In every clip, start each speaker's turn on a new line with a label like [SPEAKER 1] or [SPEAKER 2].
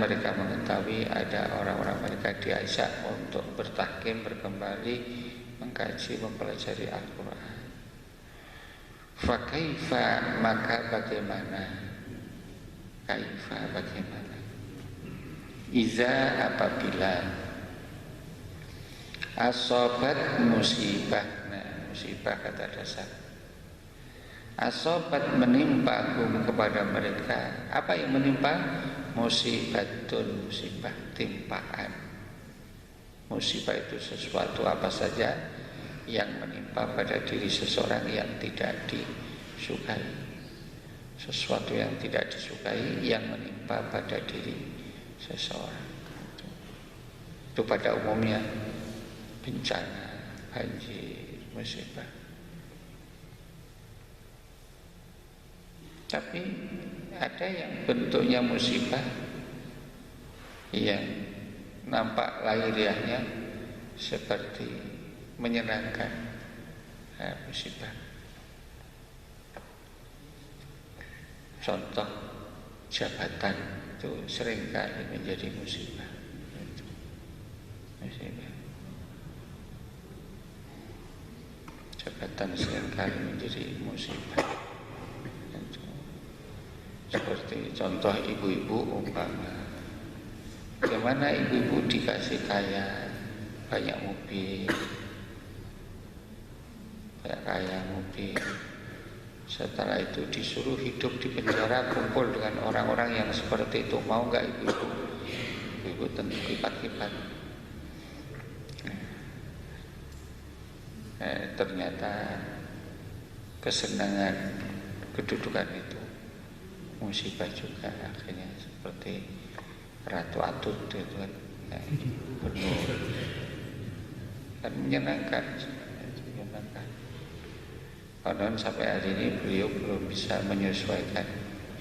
[SPEAKER 1] mereka mengetahui ada orang-orang mereka diajak untuk bertahkim, berkembali, mengkaji, mempelajari Al-Quran. Fakaifa, maka bagaimana? Kaifa, bagaimana? Iza, apabila asobat musibah. Nah, musibah kata dasar. Asobat menimpa kepada mereka. Apa yang menimpa? Musibatun, musibah, timpaan. Musibah itu sesuatu apa saja yang menimpa pada diri seseorang yang tidak disukai. Sesuatu yang tidak disukai yang menimpa pada diri seseorang. Itu pada umumnya bencana, banjir, musibah. Tapi ada yang bentuknya musibah yang nampak lahiriahnya seperti menyenangkan. Musibah. Contoh jabatan itu seringkali menjadi musibah. Musibah. Jabatan seringkali menjadi musibah. Seperti contoh ibu-ibu umpama, bagaimana ibu-ibu dikasih kaya, banyak mobil, setelah itu disuruh hidup di penjara, kumpul dengan orang-orang yang seperti itu. Mau nggak ibu-ibu? Ibu tentu kipat-kipat. Ternyata kesenangan kedudukan itu musibah juga, akhirnya seperti Ratu Atut itu kan, penuh dan menyenangkan. Padahal sampai hari ini beliau belum bisa menyesuaikan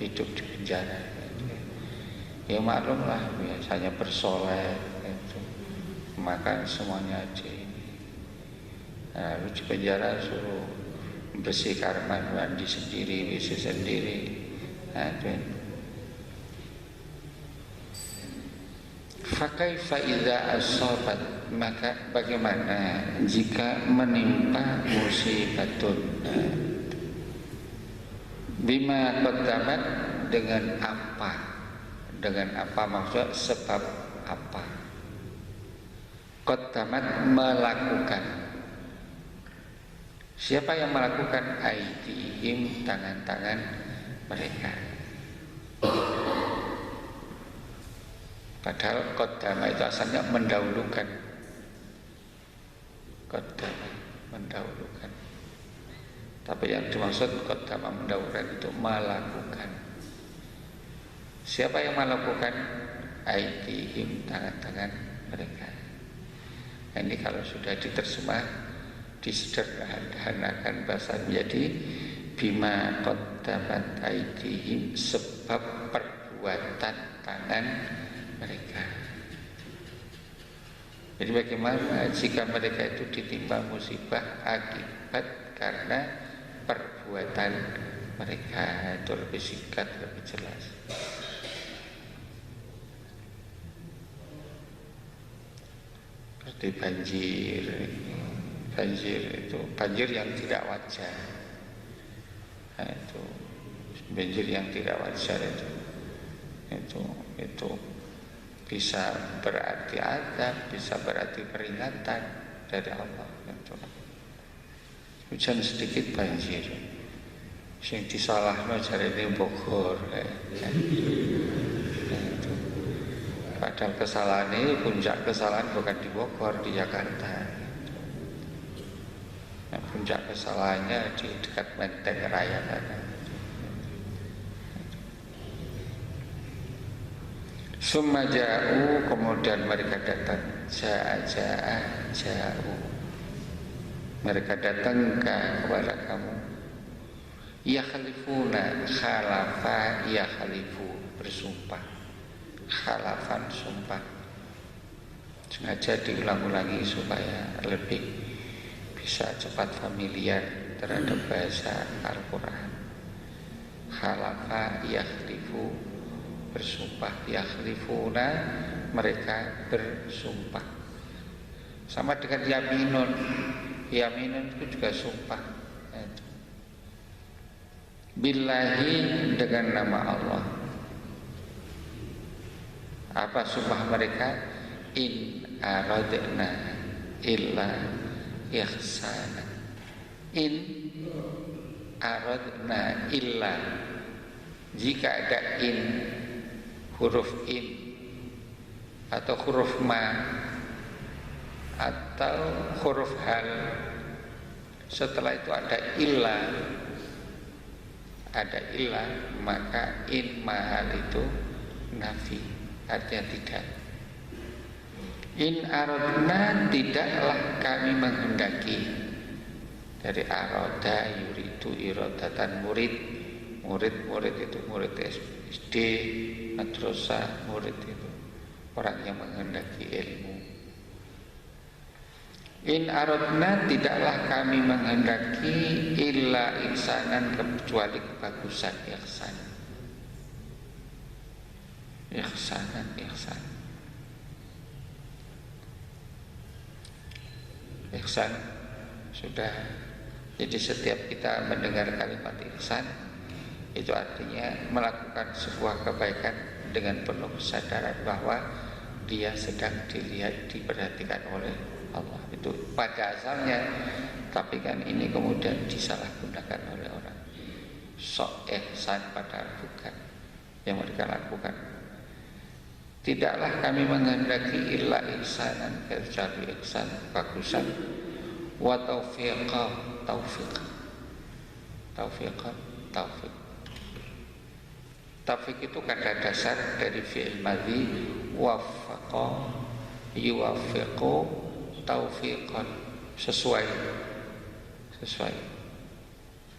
[SPEAKER 1] hidup di penjara. Ya maklumlah, biasanya bersolek, makan semuanya di. Lalu di penjara suruh bersih kamar mandi sendiri, WC sendiri. Fakaifa idza asabat, maka bagaimana jika menimpa musibatun bima qaddamat, dengan apa maksud sebab apa? Qaddamat, melakukan. Siapa yang melakukan? Aidihim, tangan-tangan mereka. Padahal qaddama itu asalnya mendahulukan. Qaddama, mendahulukan. Tapi yang dimaksud qaddama, mendahulukan itu melakukan. Siapa yang melakukan? Aidihim, tangan-tangan mereka. Nah, ini kalau sudah diterjemah, disederhanakan bahasa menjadi bima qaddamat aidihim, sebab perbuatan tangan mereka. Jadi bagaimana jika mereka itu ditimpa musibah akibat karena perbuatan mereka? Itu lebih singkat, lebih jelas. Seperti banjir itu banjir yang tidak wajar. Nah, itu banjir yang tidak wajar itu bisa berarti azab, bisa berarti peringatan dari Allah. Hujan sedikit banjir, sing disalahno jarene Bogor. Padahal kesalahan ini, puncak kesalahan bukan di Bogor, di Jakarta. Nah, puncak kesalahannya di dekat Menteng Raya sana. Summa ja'u, kemudian mereka datang. Ja'u, mereka datang kepada kamu. Yakhlifuna, khalafa, yakhlifu, bersumpah. Khalafan, sumpah. Sengaja diulang-ulangi supaya lebih bisa cepat familiar terhadap bahasa Al-Quran. Khalafa yakhlifu, bersumpah. Yakhlifuna, mereka bersumpah. Sama dengan yaminun. Yaminun itu juga sumpah. Billahi, dengan nama Allah. Apa sumpah mereka? In aradna illa ihsana. In aradna illa, jika ada in, huruf in atau huruf ma atau huruf hal, setelah itu ada illa, maka in mahal itu nafi, artinya tidak. In aradna, tidaklah kami menghendaki. Dari aroda yuridu irodatan, murid itu murid SD, madrasah, murid itu orang yang menghendaki ilmu. In aradna, tidaklah kami menghendaki illa ihsanan, kecuali kebagusan. Ihsan sudah. Jadi setiap kita mendengar kalimat ihsan, itu artinya melakukan sebuah kebaikan dengan penuh kesadaran bahwa dia sedang dilihat, diperhatikan oleh Allah. Itu pada asalnya, tapi kan ini kemudian disalahgunakan oleh orang. Sok ihsan padahal bukan yang mereka lakukan. Tidaklah kami menghendaki illa ihsanan, kecuali ihsan, bagusan, wa taufiqan, taufik. Taufik itu kata dasar dari fi'il madhi, waffaqa yuwaffiqu taufiqan, sesuai.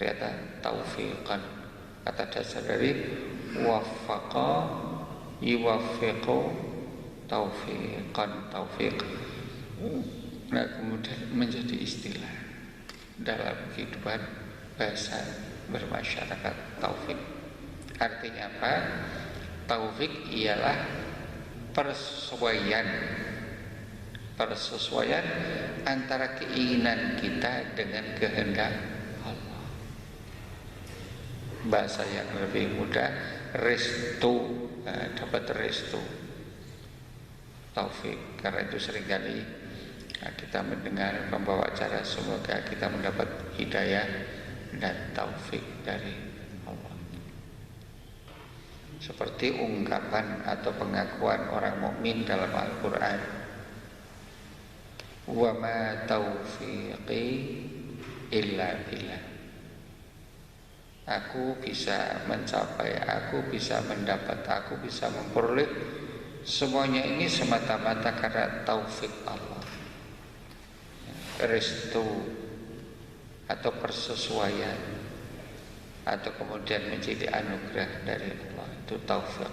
[SPEAKER 1] Ternyata taufiqan, kata dasar dari waffaqa yuwaffiqu taufiqan, taufiq. Nah, kemudian menjadi istilah dalam kehidupan bahasa bermasyarakat, taufik. Artinya apa? Taufik ialah persesuaian antara keinginan kita dengan kehendak Allah. Bahasa yang lebih mudah, restu, dapat restu, taufik. Karena itu seringkali kita mendengar pembawa acara, semoga kita mendapat hidayah dan taufik dari Allah. Seperti ungkapan atau pengakuan orang mukmin dalam Al-Quran, wa ma taufiqi illa billah. Aku bisa mencapai, aku bisa mendapat, aku bisa memperoleh semuanya ini semata-mata karena taufik Allah. Restu atau persesuaian, atau kemudian menjadi anugerah dari Allah, itu taufik.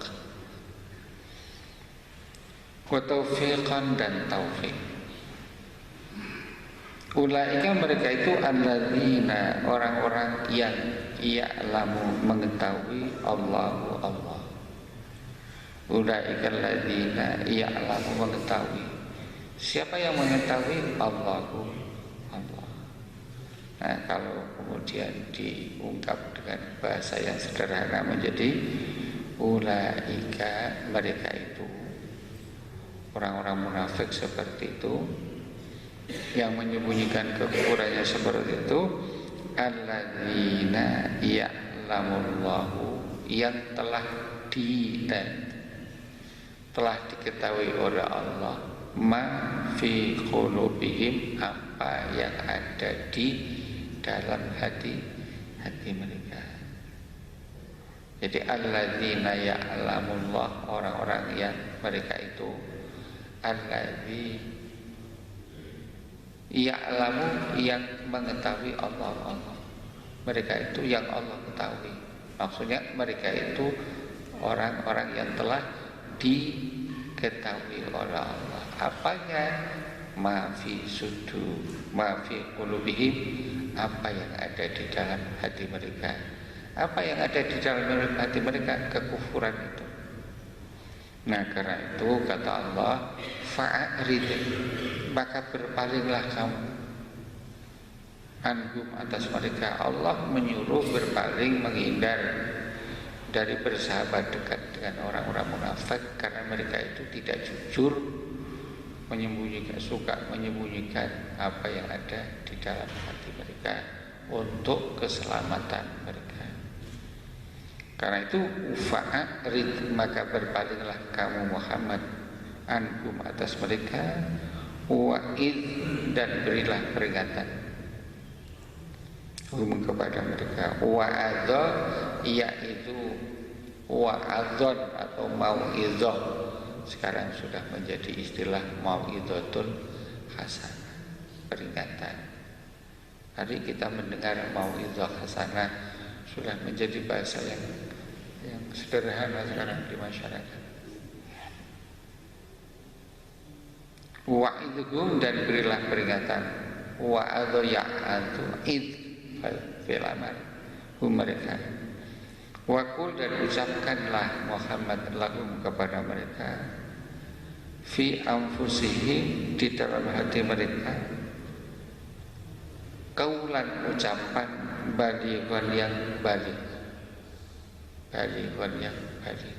[SPEAKER 1] Wa taufiqan, dan taufik. Ulaika, mereka itu alladzina, orang-orang yang ya'lamu, mengetahui Allah. Ulaika alladzina ya'lamu, mengetahui. Siapa yang mengetahui? Allah. Nah, kalau kemudian diungkap dengan bahasa yang sederhana menjadi ulaika, mereka itu orang-orang munafik seperti itu, yang menyembunyikan kekufurannya seperti itu, alladzina ya'lamullahu, yang telah diketahui oleh Allah, ma fi qulubihim, apa yang ada di dalam hati mereka. Jadi alladzina ya'lamullah, orang-orang yang mereka itu alladzi ya'lamu, yang mengetahui Allah. Mereka itu yang Allah ketahui. Maksudnya mereka itu orang-orang yang telah diketahui oleh Allah. Apanya? Ma fi sudur, ma fi qulubihim, apa yang ada di dalam hati mereka. Apa yang ada di dalam hati mereka? Kekufuran itu. Nah karena itu kata Allah, fa'arid, maka berpalinglah kamu anhum atas mereka. Allah menyuruh berpaling, menghindar dari bersahabat dekat dengan orang-orang munafik, karena mereka itu tidak jujur, suka menyembunyikan apa yang ada di dalam hati mereka untuk keselamatan mereka. Karena itu fa'arid, maka berpalinglah kamu Muhammad anhum atas mereka, wa'id, dan berilah peringatan kepada mereka. Wa'adha, yaitu wa'adhan atau mau'idhah, sekarang sudah menjadi istilah mau'idhatun hasanah, peringatan. Hari kita mendengar mau'idhah hasanah sudah menjadi bahasa yang sederhana sekarang di masyarakat. Wa'idhum, dan berilah peringatan. Wa'adha ya'adhu id filaman mereka. Wakul, dan ucapkanlah Muhammad lahum kepada mereka, fi anfusihim, di dalam hati mereka, kaulan, ucapan, balighon, yang balik, balighon, yang balik.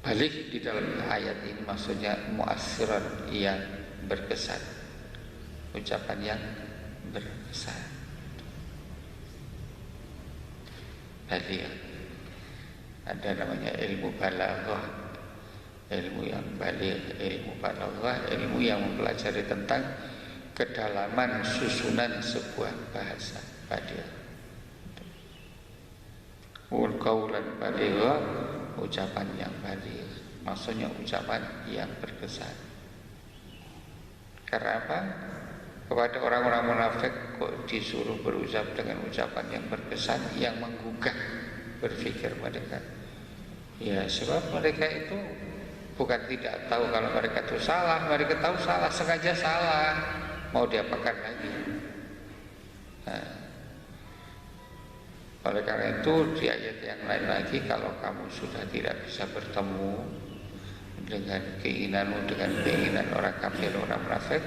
[SPEAKER 1] Balik di dalam ayat ini maksudnya mu'assiran, yang berkesan, ucapan yang berkesan. Balik, ada namanya ilmu balaghah, ilmu yang balik, ilmu balaghah, ilmu yang mempelajari tentang kedalaman susunan sebuah bahasa balik. Qaulan balighah, ucapan yang balik, maksudnya ucapan yang berkesan. Karena apa? Kepada orang-orang munafik kok disuruh berucap dengan ucapan yang berkesan, yang menggugah berpikir mereka. Ya sebab mereka itu bukan tidak tahu kalau mereka itu salah, mereka tahu salah, sengaja salah, mau diapakan lagi. Nah, oleh karena itu di ayat yang lain lagi, kalau kamu sudah tidak bisa bertemu dengan keinginanmu dengan keinginan orang kafir, orang munafik,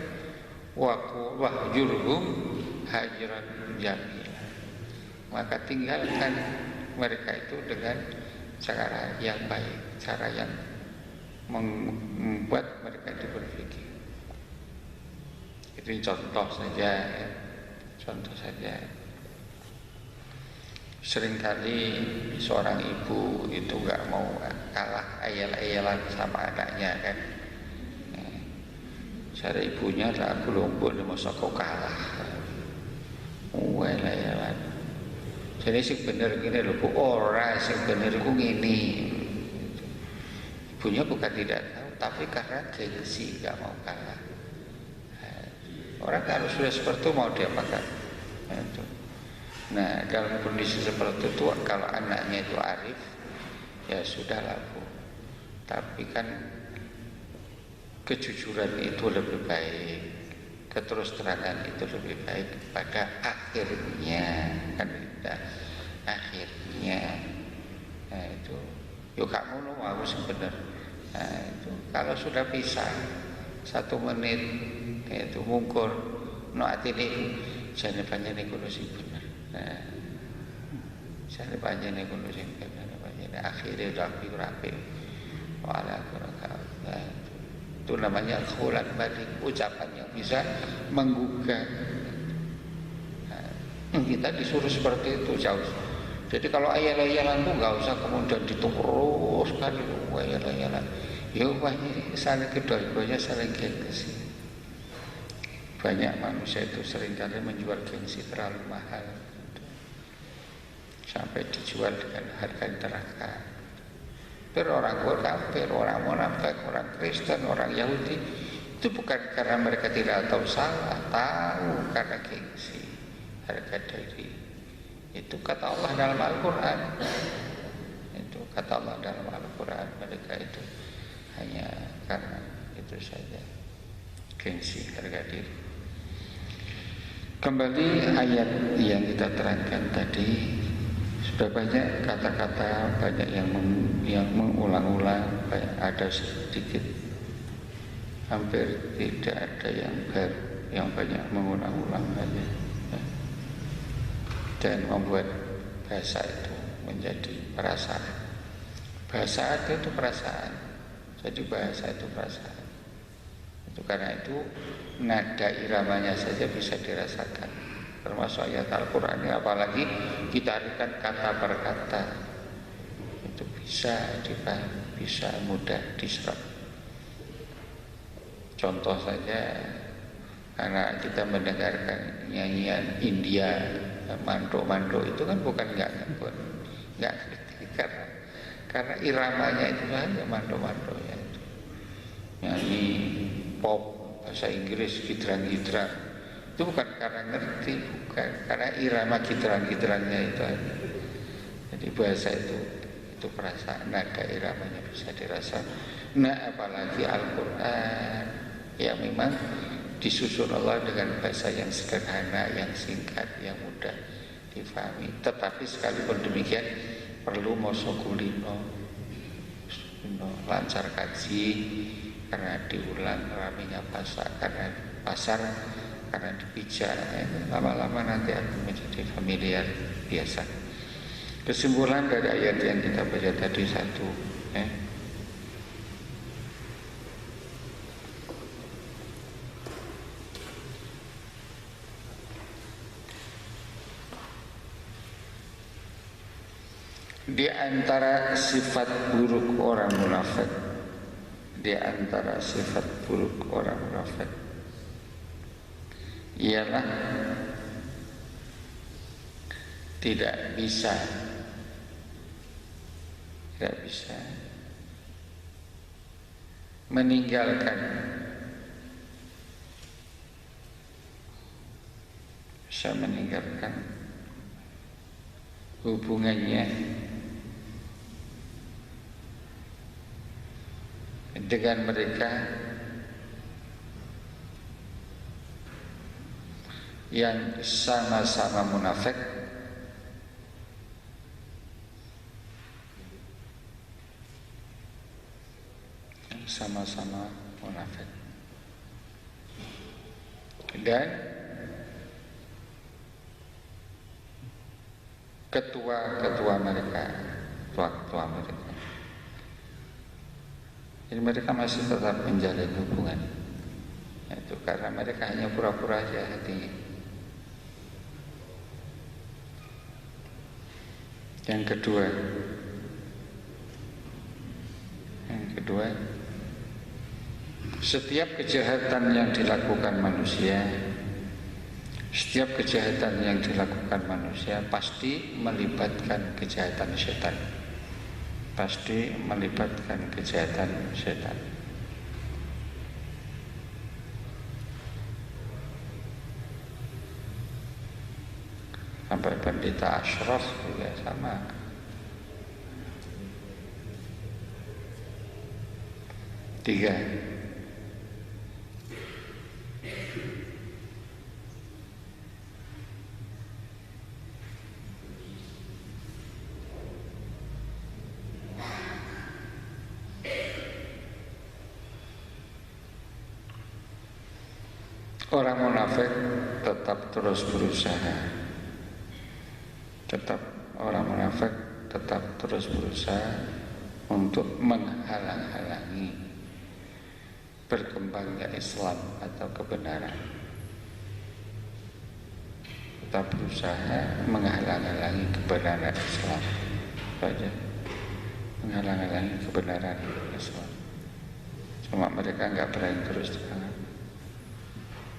[SPEAKER 1] wahjurhum hajran jamila, maka tinggalkan mereka itu dengan cara yang baik, cara yang membuat mereka itu berpikir. Itu contoh saja, ya. Contoh saja. Seringkali seorang ibu itu nggak mau kalah ayal-ayalan sama anaknya kan. Cara ibunya tak gelombol masa kau kalah. Ayal-ayalan. Jadi sing bener gini lho, ora sing bener ku ngene. Ibunya bukan tidak tahu, tapi karena gengsi nggak mau kalah. Orang kalau sudah seperti itu mau diapakan? Nah dalam kondisi seperti itu, kalau anaknya itu arif, ya sudahlah Bu. Tapi kan kejujuran itu lebih baik, keterus terangan itu lebih baik pada akhirnya, kan kita akhirnya. Nah itu, yuk kamu lo mau sebenar. Nah itu kalau sudah pisah 1 menit itu mungkur, no atini jangan banyak negosiasi benar. Nah, jangan banyak negosiasi benar, banyak akhirnya rapi. Wala kurang. Itu namanya khulan balik, ucapan yang bisa menggugah. Nah, kita disuruh seperti itu jauh. Jadi kalau ayat-ayalan itu nggak usah kemudian diteruskan itu ayat-ayalan. Ya banyak saling kedua-duanya saling gengsi. Banyak manusia itu seringkali menjual gengsi terlalu mahal, sampai dijual dengan harga neraka. Orang kafir, orang munafik, orang Kristen, orang Yahudi, itu bukan karena mereka tidak tahu salah, tahu karena gengsi, harga diri. Itu kata Allah dalam Al-Quran. Itu kata Allah dalam Al-Quran, mereka itu hanya karena itu saja, gengsi, harga diri. Kembali ayat yang kita terangkan tadi, Sudah banyak kata-kata, banyak yang mengulang-ulang, ada sedikit, hampir tidak ada yang baru, yang banyak mengulang-ulang aja, ya. Dan membuat bahasa itu menjadi perasaan. Bahasa itu perasaan, jadi bahasa itu perasaan. Itu karena itu nada iramanya saja bisa dirasakan, termasuk ayat Al-Quran ini, apalagi kita artikan kata per kata, itu bisa dipahami, bisa mudah diserap. Contoh saja, karena kita mendengarkan nyanyian India, mandok-mandok itu kan bukan nggak ngerti, karena iramanya itu saja mandok-mandok ya, itu nyanyi pop bahasa Inggris gidrang-gidrang, itu bukan karena ngerti, bukan karena irama gidrang-gidrangnya itu aja. Jadi bahasa itu perasaan, nada iramanya bisa dirasa. Nah apalagi Al-Quran yang memang disusun Allah dengan bahasa yang sederhana, yang singkat, yang mudah difahami. Tetapi sekalipun demikian perlu mosokulino, lancar kaji, karena diulang raminya pasar, karena dipijak, lama-lama nanti akan menjadi familiar biasa. Kesimpulan dari ayat yang kita baca tadi satu, di antara sifat buruk orang munafik, di antara sifat buruk orang munafik ialah tidak bisa meninggalkan hubungannya dengan mereka yang sama-sama munafik, dan ketua mereka. Jadi mereka masih tetap menjalin hubungan. Itu karena mereka hanya pura-pura aja hatinya. Yang kedua, setiap kejahatan yang dilakukan manusia pasti melibatkan kejahatan setan. Sampai pendeta Ashraf juga sama. Tiga, orang munafik tetap terus berusaha. Untuk menghalang-halangi berkembangnya Islam atau kebenaran. Tetap berusaha menghalang-halangi kebenaran Islam. Saja menghalang-halangi kebenaran Islam. Cuma mereka enggak berani terus terang.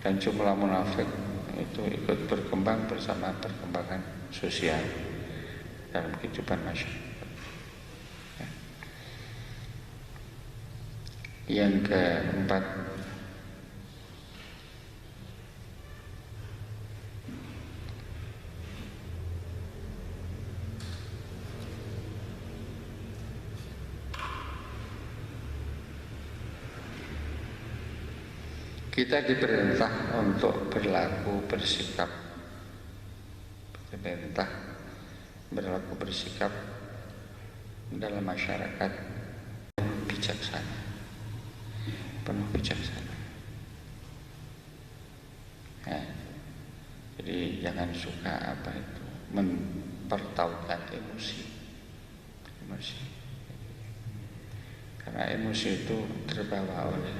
[SPEAKER 1] Dan jumlah munafik itu ikut berkembang bersama perkembangan sosial dalam kehidupan masyarakat. Yang keempat, kita diperintah untuk bersikap berlaku bersikap dalam masyarakat bijaksana, penuh bijaksana. Ya. Jadi jangan suka mempertautkan emosi. Karena emosi itu terbawa oleh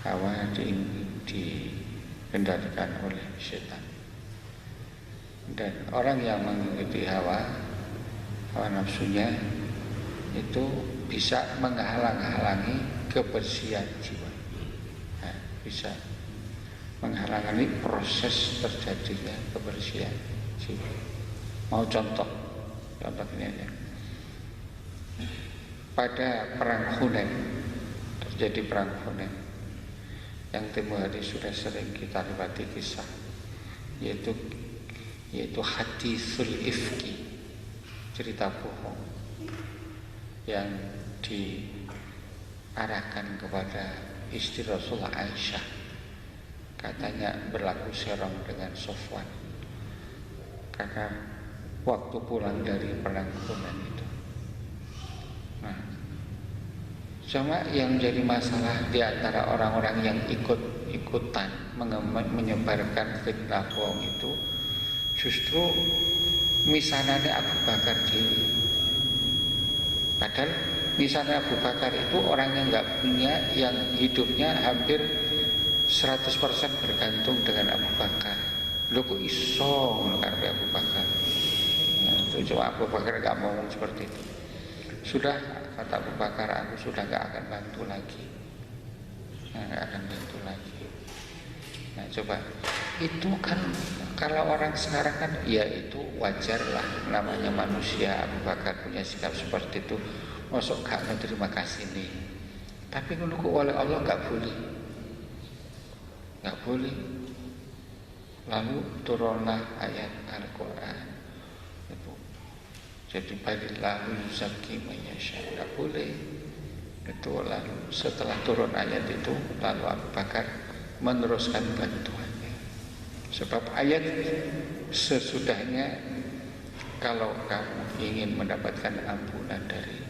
[SPEAKER 1] hawa dikendalikan oleh setan. Dan orang yang mengikuti hawa nafsunya itu bisa menghalang-halangi kebersihan jiwa. Nah, bisa menghalangi proses terjadinya kebersihan jiwa. Mau contoh ini aja. Pada perang Hunain, terjadi perang Hunain yang tempo hari sudah sering kita lewati kisah, yaitu haditsul ifki, cerita bohong yang diarahkan kepada istri Rasulullah Aisyah. Katanya berlaku serong dengan Sofwan karena waktu pulang dari perang Hunain itu. Nah, cuma yang jadi masalah di antara orang-orang yang ikut-ikutan menyebarkan fitnah bohong itu justru misanane Abu Bakar dewi. Padahal misalnya Abu Bakar itu orang yang nggak punya, yang hidupnya hampir 100% bergantung dengan Abu Bakar. Lho kok iso karena Abu Bakar? Nah, itu cuma Abu Bakar nggak ngomong seperti itu. Sudah, kata Abu Bakar, aku sudah nggak akan bantu lagi. Nggak akan bantu lagi. Nah coba, itu kan kalau orang sekarang kan ya itu wajar lah, namanya manusia. Abu Bakar punya sikap seperti itu, masuk gak terima kasih nih. Tapi kalau oleh Allah gak boleh, gak boleh. Lalu turunlah ayat Al-Quran itu, jadi balillahu yuzakki man yasha, gak boleh itu. Lalu setelah turun ayat itu, lalu Abu Bakar meneruskan bantuannya. Sebab ayat sesudahnya, kalau kamu ingin mendapatkan ampunan dari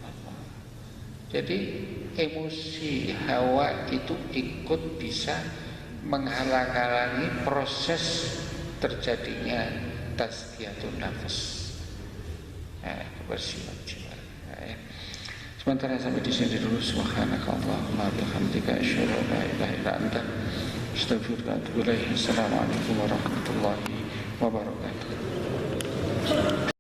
[SPEAKER 1] Allah. Jadi emosi hawa itu ikut bisa menghalang-halangi proses terjadinya tazkiyatun nafas, kebersihan jiwa. Sementara sampai di sini dulu. Subhanakallahumma bihamdika asyhadu an la ilaha illa anta astaghfiruka wa atubu ilaik. Assalamualaikum warahmatullahi wabarakatuh.